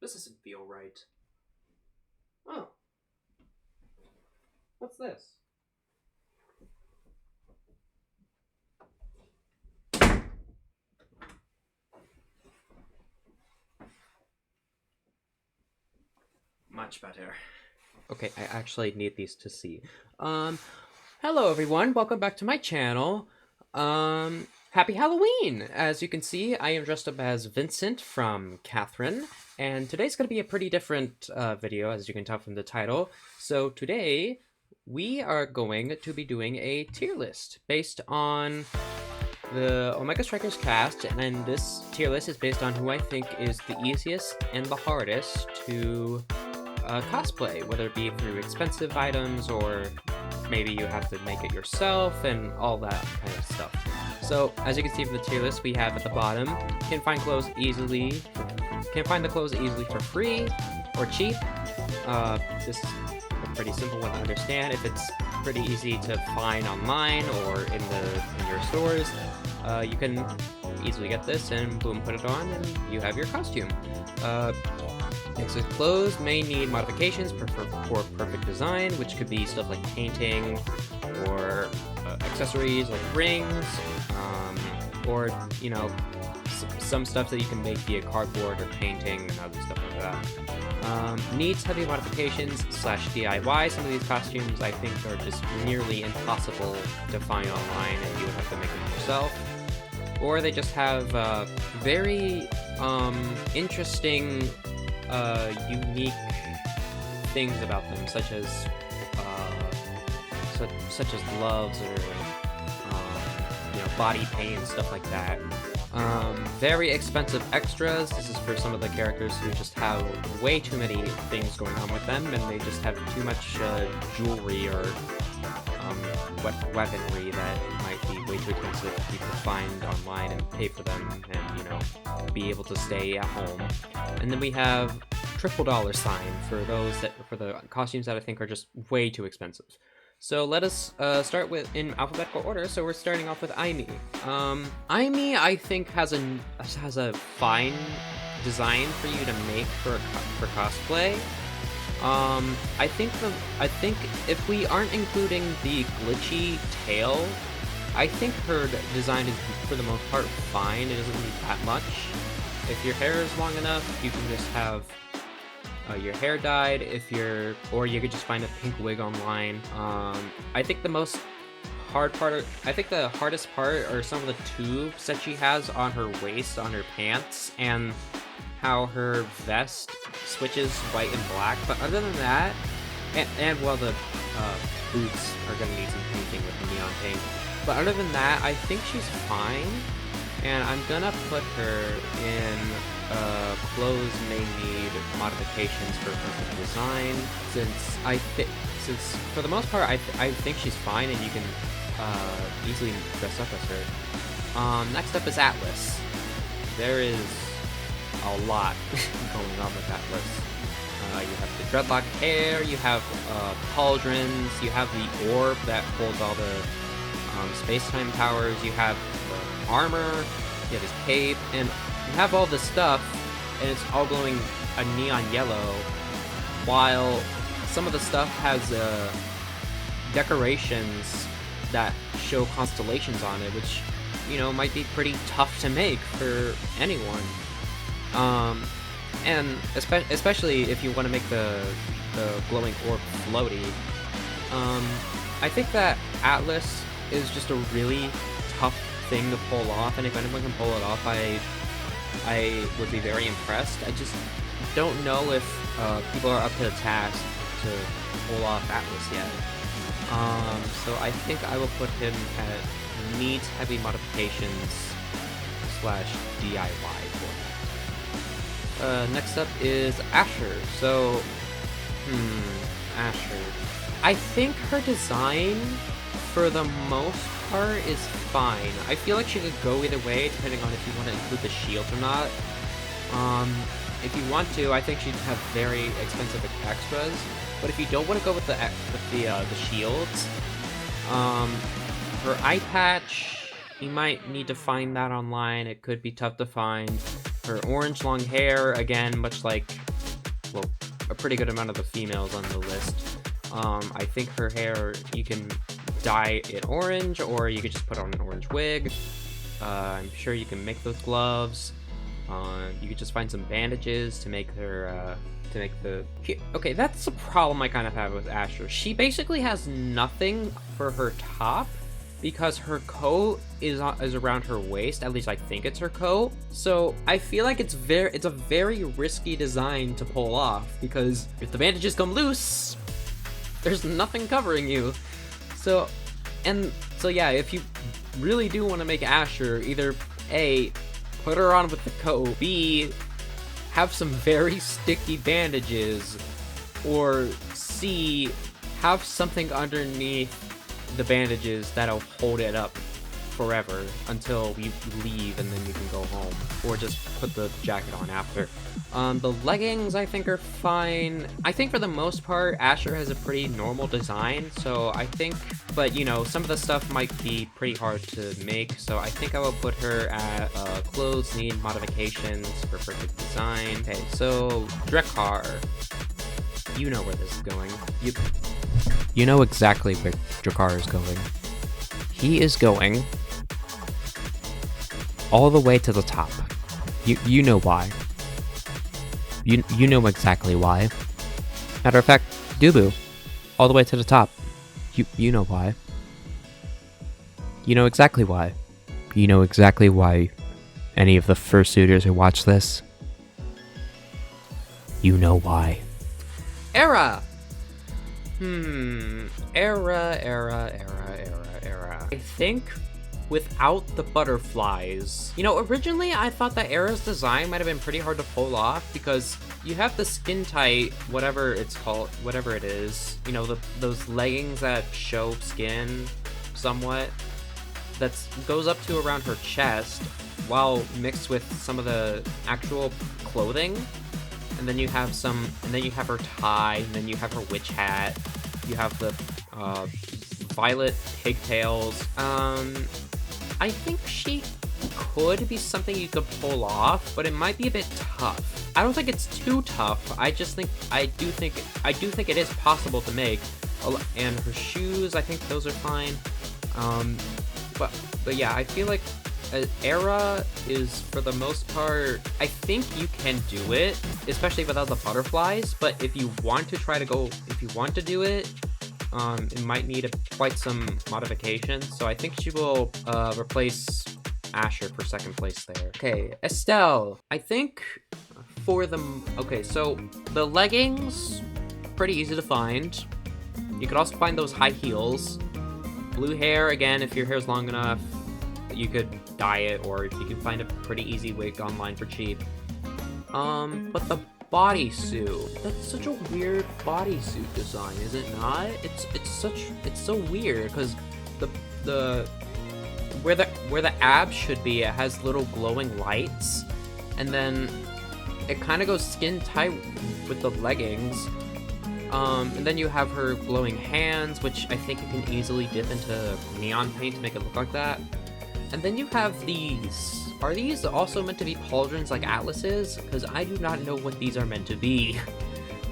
This doesn't feel right. Oh. What's this? Much better. Okay, I actually need these to see. Hello everyone, welcome back to my channel. Happy Halloween! As you can see, I am dressed up as Vincent from Catherine, and today's going to be a pretty different video, as you can tell from the title. So today, we are going to be doing a tier list based on the Omega Strikers cast, and then this tier list is based on who I think is the easiest and the hardest to cosplay, whether it be through expensive items or maybe you have to make it yourself and all that kind of stuff. So as you can see from the tier list, we have at the bottom, can find the clothes easily for free or cheap. This is a pretty simple one to understand. If it's pretty easy to find online or in your stores, you can easily get this and boom, put it on and you have your costume. Exit clothes may need modifications for perfect design, which could be stuff like painting or accessories like rings, or you know, some stuff that you can make via cardboard or painting and other stuff like that. Needs heavy modifications / DIY. Some of these costumes I think are just nearly impossible to find online and you would have to make them yourself. Or they just have very interesting unique things about them, such as gloves or body paint, stuff like that. Very expensive extras. This is for some of the characters who just have way too many things going on with them, and they just have too much jewelry or weaponry that might be way too expensive for people to find online and pay for them and be able to stay at home. And then we have $$ for those for the costumes that I think are just way too expensive. So let us start with in alphabetical order. So we're starting off with Aimee. Aimee, I think, has a fine design for you to make for cosplay. I think if we aren't including the glitchy tail, I think her design is for the most part fine. It doesn't need that much. If your hair is long enough, you can just have your hair dyed. Or you could just find a pink wig online. I think the hardest part are some of the tubes that she has on her waist, on her pants, and how her vest switches white and black. But other than that, and while the boots are gonna need some painting with the neon paint. But other than that, I think she's fine, and I'm gonna put her in clothes may need modifications for perfect design, since for the most part I think she's fine and you can easily dress up as her. Next up is Atlas. There is a lot going on with Atlas. You have the dreadlock hair, you have pauldrons, you have the orb that holds all the space-time powers, you have the armor, you have his cape, and you have all this stuff, and it's all glowing a neon yellow, while some of the stuff has decorations that show constellations on it, which, might be pretty tough to make for anyone. And especially if you want to make the glowing orb floaty. I think that Atlas is just a really tough thing to pull off, and if anyone can pull it off, I would be very impressed. I just don't know if people are up to the task to pull off Atlas yet. So I think I will put him at needs heavy modifications / DIY for that. Next up is Asher. So, Asher. I think her design, for the most part, is fine. I feel like she could go either way, depending on if you want to include the shield or not. If you want to, I think she'd have very expensive extras. But if you don't want to go with the shields, her eye patch, you might need to find that online. It could be tough to find. Her orange long hair, again, much like well, a pretty good amount of the females on the list. I think her hair, you can dye it orange, or you could just put on an orange wig. I'm sure you can make those gloves. You could just find some bandages to make her, Okay, that's the problem I kind of have with Asher. She basically has nothing for her top, because her coat is around her waist. At least I think it's her coat. So I feel like it's a very risky design to pull off, because if the bandages come loose, there's nothing covering you. So yeah, if you really do want to make Asher, either A, put her on with the coat, B, have some very sticky bandages, or C, have something underneath the bandages that'll hold it up forever until we leave, and then you can go home, or just put the jacket on after. The leggings I think are fine. I think for the most part Asher has a pretty normal design, so I think, but you know, some of the stuff might be pretty hard to make, so I think I will put her at clothes need modifications for perfect design. Okay, so Drekar, you know where this is going. You know exactly where Drekar is going. He is going all the way to the top. You know why. You know exactly why. Matter of fact, Dubu, all the way to the top. You know why. You know exactly why. You know exactly why any of the fursuiters who watch this. You know why. Era! Era. I think without the butterflies. You know, originally I thought that Era's design might have been pretty hard to pull off, because you have the skin tight, whatever it's called, whatever it is. You know, those leggings that show skin somewhat. That goes up to around her chest, while mixed with some of the actual clothing. And then you have her tie, and then you have her witch hat. You have the violet pigtails. I think she could be something you could pull off, but it might be a bit tough. I don't think it's too tough. I do think it is possible to make. And her shoes, I think those are fine. But yeah, I feel like Era is, for the most part, I think you can do it, especially without the butterflies, but if you want to do it, it might need quite some modifications, so I think she will replace Asher for second place there. Okay, Estelle, I think okay, so the leggings, pretty easy to find. You could also find those high heels. Blue hair, again, if your hair's long enough, you could dye it, or if you can find a pretty easy wig online for cheap. But the bodysuit, that's such a weird bodysuit design, is it not? It's so weird, because where the abs should be, it has little glowing lights, and then it kind of goes skin tight with the leggings. And then you have her glowing hands, which I think you can easily dip into neon paint to make it look like that. And then you have these. Are these also meant to be pauldrons like Atlas's? Because I do not know what these are meant to be.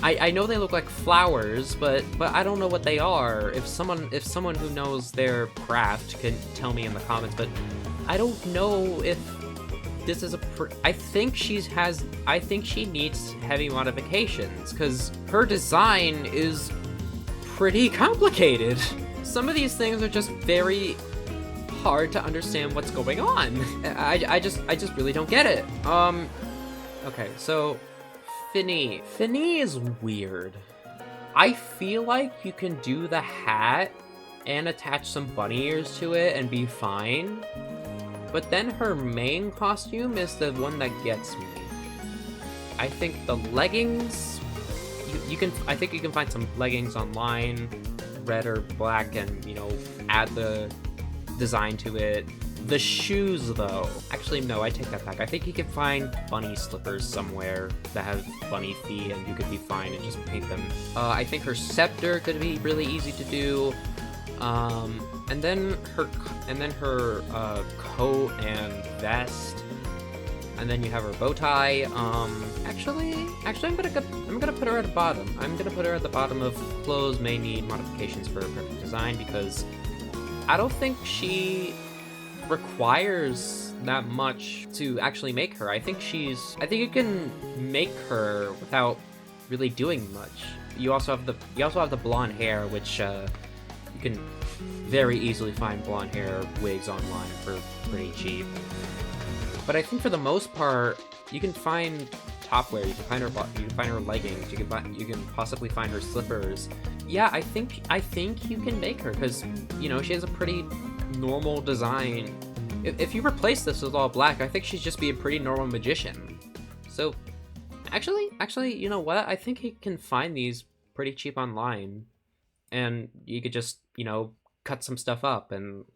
I know they look like flowers, but I don't know what they are. If someone who knows their craft can tell me in the comments, but I don't know if this is I think she needs heavy modifications, because her design is pretty complicated. Some of these things are just very hard to understand what's going on. I just really don't get it. Okay, so Finny is weird. I feel like you can do the hat and attach some bunny ears to it and be fine, but then her main costume is the one that gets me. I think the leggings, I think you can find some leggings online, red or black, and, you know, add the design to it. The shoes, though, actually, no, I take that back. I think you can find bunny slippers somewhere that have bunny feet, and you could be fine and just paint them. I think her scepter could be really easy to do. And then her coat and vest. And then you have her bow tie. Actually, I'm gonna put her at the bottom. I'm gonna put her at the bottom of clothes may need modifications for a perfect design, because I don't think she requires that much to actually make her. I think you can make her without really doing much. You also have the blonde hair, which you can very easily find blonde hair wigs online for pretty cheap. But I think for the most part, you can find topwear. You can find her leggings. You can possibly find her slippers. Yeah, I think you can make her, because you know, she has a pretty normal design. If you replace this with all black, I think she'd just be a pretty normal magician. So, actually, you know what? I think you can find these pretty cheap online, and you could just, you know, cut some stuff up and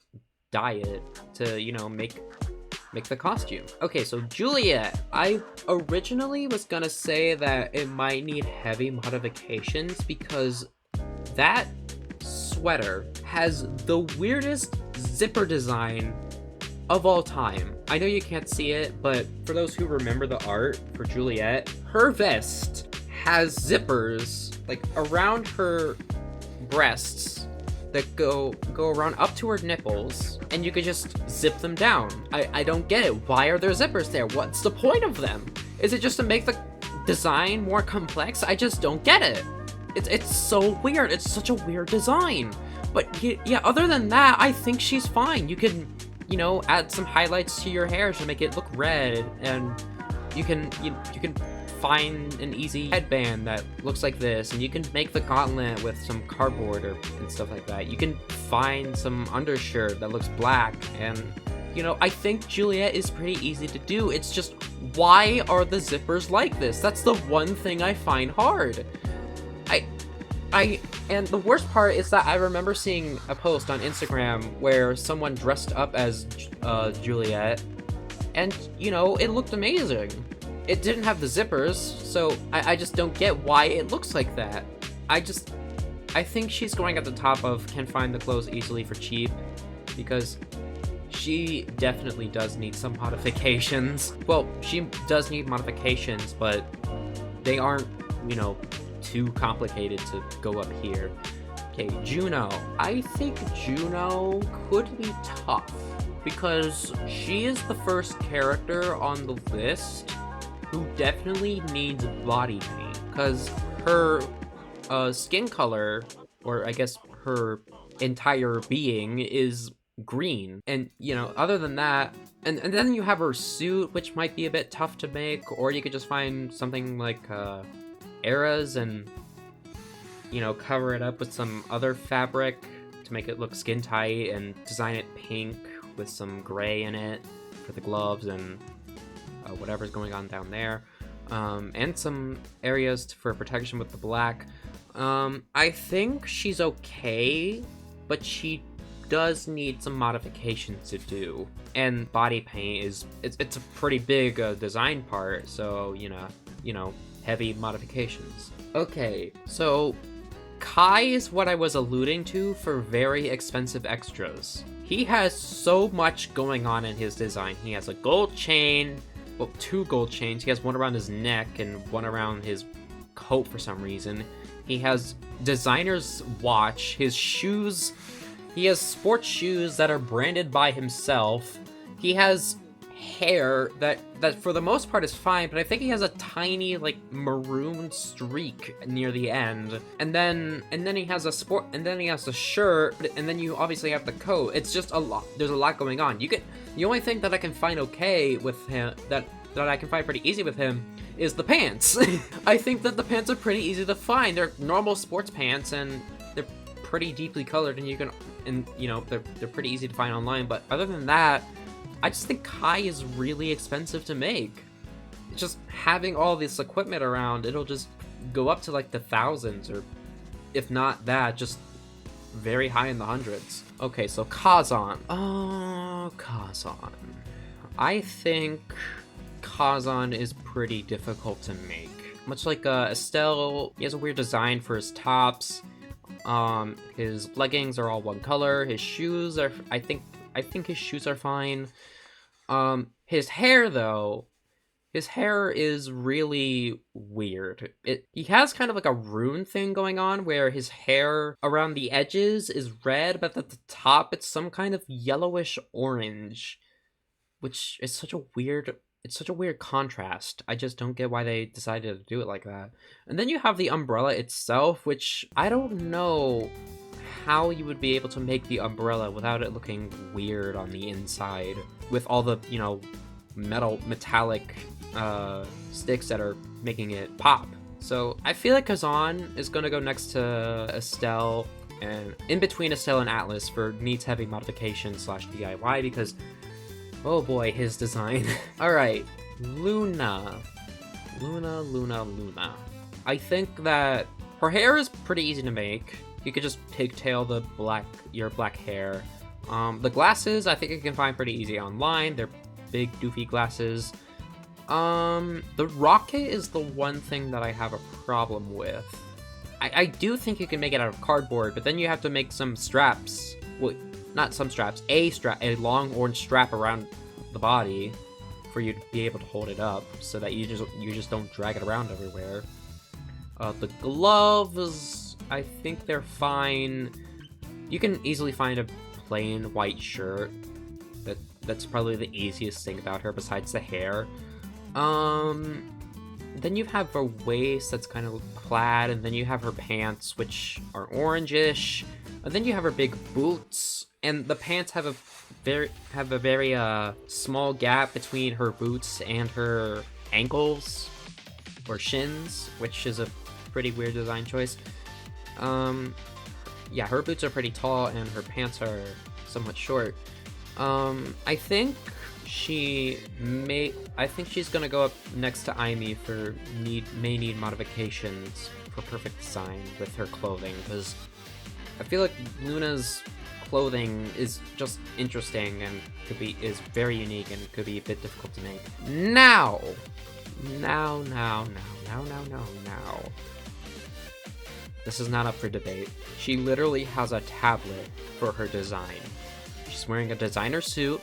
dye it to, you know, make the costume. Okay, so Juliet. I originally was gonna say that it might need heavy modifications, because that sweater has the weirdest zipper design of all time. I know you can't see it, but for those who remember the art for Juliet, her vest has zippers like around her breasts that go around up to her nipples, and you could just zip them down. I don't get it. Why are there zippers there? What's the point of them? Is it just to make the design more complex? I just don't get it. It's so weird. It's such a weird design. But yeah, other than that, I think she's fine. You can, you know, add some highlights to your hair to make it look red, and you can find an easy headband that looks like this, and you can make the gauntlet with some cardboard and stuff like that. You can find some undershirt that looks black, and you know, I think Juliet is pretty easy to do. It's just, why are the zippers like this? That's the one thing I find hard. And the worst part is that I remember seeing a post on Instagram where someone dressed up as Juliet, and you know, it looked amazing. It didn't have the zippers, so I just don't get why it looks like that. I think she's going at the top of can find the clothes easily for cheap, because she definitely does need some modifications. Well, she does need modifications, but they aren't, you know, too complicated to go up here. Okay, Juno. I think Juno could be tough, because she is the first character on the list who definitely needs body paint, because her skin color, or I guess her entire being, is green. And, you know, other than that, and then you have her suit, which might be a bit tough to make, or you could just find something like eras and, you know, cover it up with some other fabric to make it look skin tight, and design it pink with some gray in it for the gloves and whatever's going on down there, and some areas for protection with the black. I think she's okay, but she does need some modifications to do, and body paint it's a pretty big design part, so you know, heavy modifications. Okay, so Kai is what I was alluding to for very expensive extras. He has so much going on in his design. He has a gold chain, well, 2 gold chains. He has one around his neck and one around his coat for some reason. He has designer's watch, his shoes. He has sports shoes that are branded by himself. He has hair that for the most part is fine, but I think he has a tiny like maroon streak near the end. And then he has a shirt, and then you obviously have the coat. It's just a lot. There's a lot going on. The only thing that I can find okay with him, that I can find pretty easy with him, is the pants. I think that the pants are pretty easy to find. They're normal sports pants, and they're pretty deeply colored, and you know, they're pretty easy to find online. But other than that, I just think Kai is really expensive to make. Just having all this equipment around, it'll just go up to like the thousands, or if not that, just very high in the hundreds. Okay, so Kazan. Oh, Kazan. I think Kazan is pretty difficult to make. Much like Estelle, he has a weird design for his tops. His leggings are all one color. His shoes are, I think his shoes are fine. His hair, though, His hair is really weird. He has kind of like a rune thing going on where his hair around the edges is red, but at the top it's some kind of yellowish orange, which is such a weird contrast. I just don't get why they decided to do it like that. And then you have the umbrella itself, which I don't know how you would be able to make the umbrella without it looking weird on the inside with all the, metallic sticks that are making it pop. So I feel like Kazan is gonna go next to Estelle, and in between Estelle and Atlas for needs heavy modification / DIY, because oh boy, his design. Alright, Luna. I think that her hair is pretty easy to make. You could just pigtail your black hair. The glasses, I think you can find pretty easy online. They're big, doofy glasses. The rocket is the one thing that I have a problem with. I do think you can make it out of cardboard, but then you have to make some straps. Well, not some straps, a long orange strap around the body for you to be able to hold it up so that you just don't drag it around everywhere. The gloves, I think they're fine. You can easily find a plain white shirt. That's probably the easiest thing about her besides the hair. Then you have her waist that's kind of plaid, and then you have her pants, which are orangish, and then you have her big boots, and the pants have a very small gap between her boots and her ankles or shins, which is a pretty weird design choice. Yeah, her boots are pretty tall and her pants are somewhat short. I think she's gonna go up next to Aimee for may need modifications for perfect design with her clothing, because I feel like Luna's clothing is just interesting and is very unique and could be a bit difficult to make. Now. This is not up for debate. She literally has a tablet for her design. She's wearing a designer suit,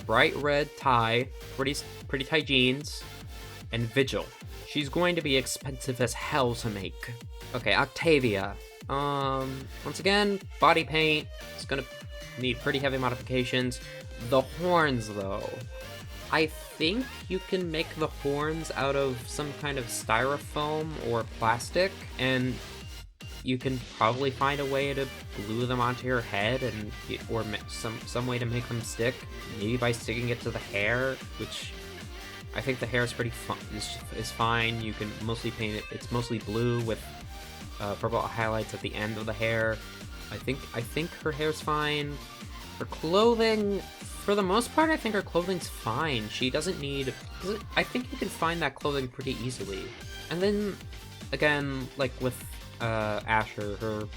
bright red tie, pretty tight jeans, and Vigil. She's going to be expensive as hell to make. Okay, Octavia. Once again, body paint. It's gonna need pretty heavy modifications. The horns, though. I think you can make the horns out of some kind of styrofoam or plastic, and you can probably find a way to glue them onto your head, or some way to make them stick. Maybe by sticking it to the hair, which I think the hair is pretty is fine. You can mostly paint it. It's mostly blue with purple highlights at the end of the hair. I think her hair's fine. Her clothing, for the most part, I think her clothing's fine. She doesn't need. I think you can find that clothing pretty easily. And then, again, like with Asher, her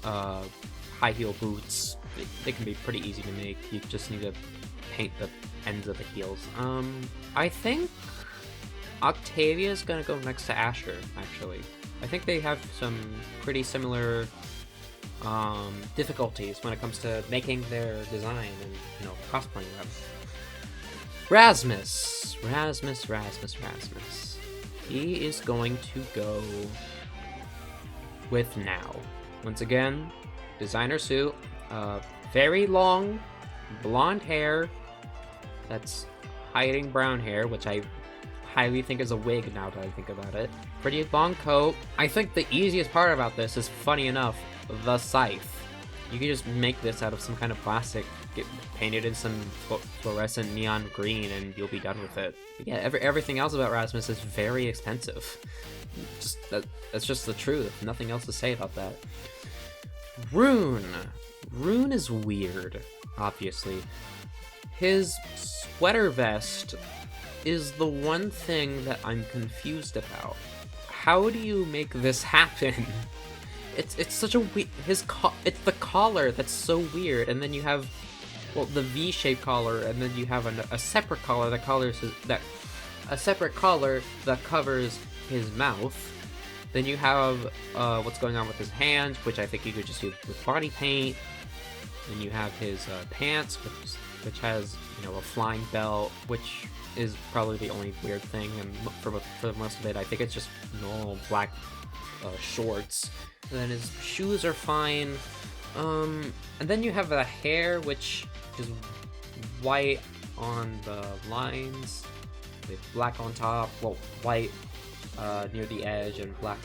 high heel boots, they can be pretty easy to make. You just need to paint the ends of the heels. I think Octavia's gonna go next to Asher, actually. I think they have some pretty similar difficulties when it comes to making their design and, cosplaying them. Rasmus. He is going to go with Now. Once again, designer suit, very long blonde hair that's hiding brown hair, which I highly think is a wig now that I think about it. Pretty long coat. I think the easiest part about this is, funny enough, the scythe. You can just make this out of some kind of plastic, get painted in some fluorescent neon green, and you'll be done with it. But yeah, everything else about Rasmus is very expensive. That's just the truth. Nothing else to say about that. Rune is weird, obviously. His sweater vest is the one thing that I'm confused about. How do you make this happen? It's such a weird. It's the collar that's so weird, and then you have, well, the V-shaped collar, and then you have a separate collar that covers his mouth. Then you have what's going on with his hands, which I think you could just do with body paint. Then you have his pants with which has, you know, a flying belt, which is probably the only weird thing, and for most of it, I think it's just normal black shorts. And then his shoes are fine. And then you have the hair, which is white on the lines, with black on top, well, white near the edge and black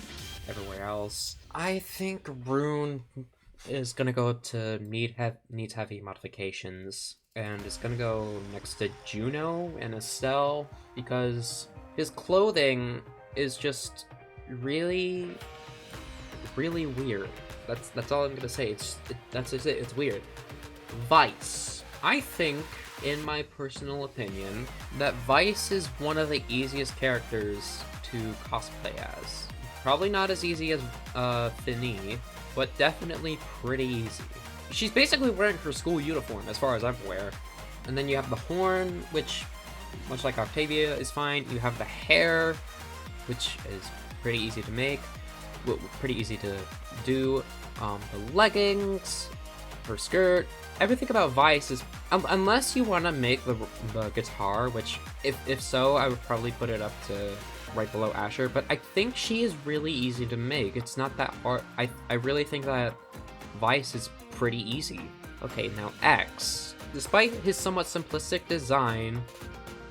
everywhere else. I think Rune is gonna go to needs heavy modifications, and it's gonna go next to Juno and Estelle, because his clothing is just really weird. That's all I'm gonna say. That's just it. It's weird. Vice. I think, in my personal opinion, that Vice is one of the easiest characters to cosplay as. Probably not as easy as Finny, but definitely pretty easy. She's basically wearing her school uniform, as far as I'm aware. And then you have the horn, which, much like Octavia, is fine. You have the hair, which is pretty easy to make, pretty easy to do. The leggings, her skirt, everything about Vice is, unless you want to make the guitar, which, if so, I would probably put it up to right below Asher, but I think she is really easy to make. It's not that hard. I really think that Vice is pretty easy. Okay, now X. Despite his somewhat simplistic design,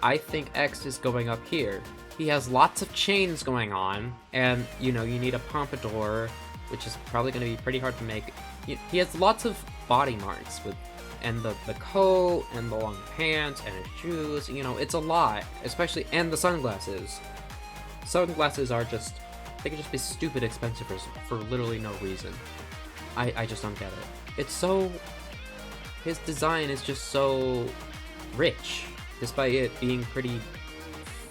I think X is going up here. He has lots of chains going on, and, you know, you need a pompadour, which is probably going to be pretty hard to make. He has lots of body marks, and the coat, and the long pants, and his shoes, you know, it's a lot, especially, and the sunglasses. Sunglasses are just, they could just be stupid expensive for literally no reason. I just don't get it. It's so, his design is just so rich, despite it being pretty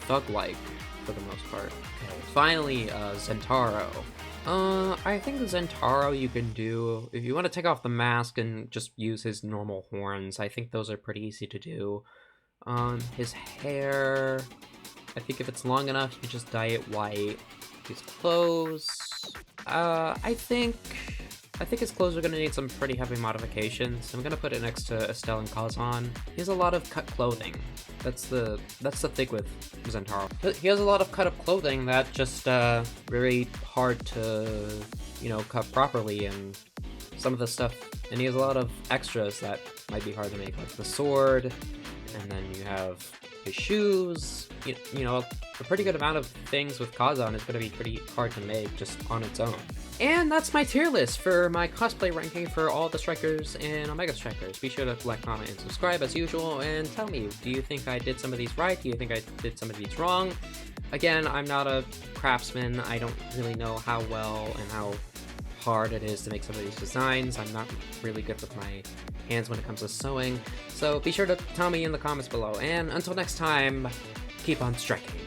thug-like for the most part. Okay, finally, Zentaro. I think Zentaro you can do, if you want to take off the mask and just use his normal horns, I think those are pretty easy to do. His hair, I think if it's long enough, you can just dye it white. His clothes, I think his clothes are gonna need some pretty heavy modifications. I'm gonna put it next to Estelle and Kazan. He has a lot of cut clothing. That's the thing with Zentaro. He has a lot of cut up clothing that just very hard to, you know, cut properly, and some of the stuff. And he has a lot of extras that might be hard to make, like the sword, and then you have his shoes. You know, a pretty good amount of things with Kazan is going to be pretty hard to make just on its own. And that's my tier list for my cosplay ranking for all the Strikers and Omega Strikers. Be sure to like, comment, and subscribe as usual, and tell me, do you think I did some of these right? Do you think I did some of these wrong? Again, I'm not a craftsman. I don't really know how well and how hard it is to make some of these designs. I'm not really good with my hands when it comes to sewing, so be sure to tell me in the comments below, and until next time, keep on striking.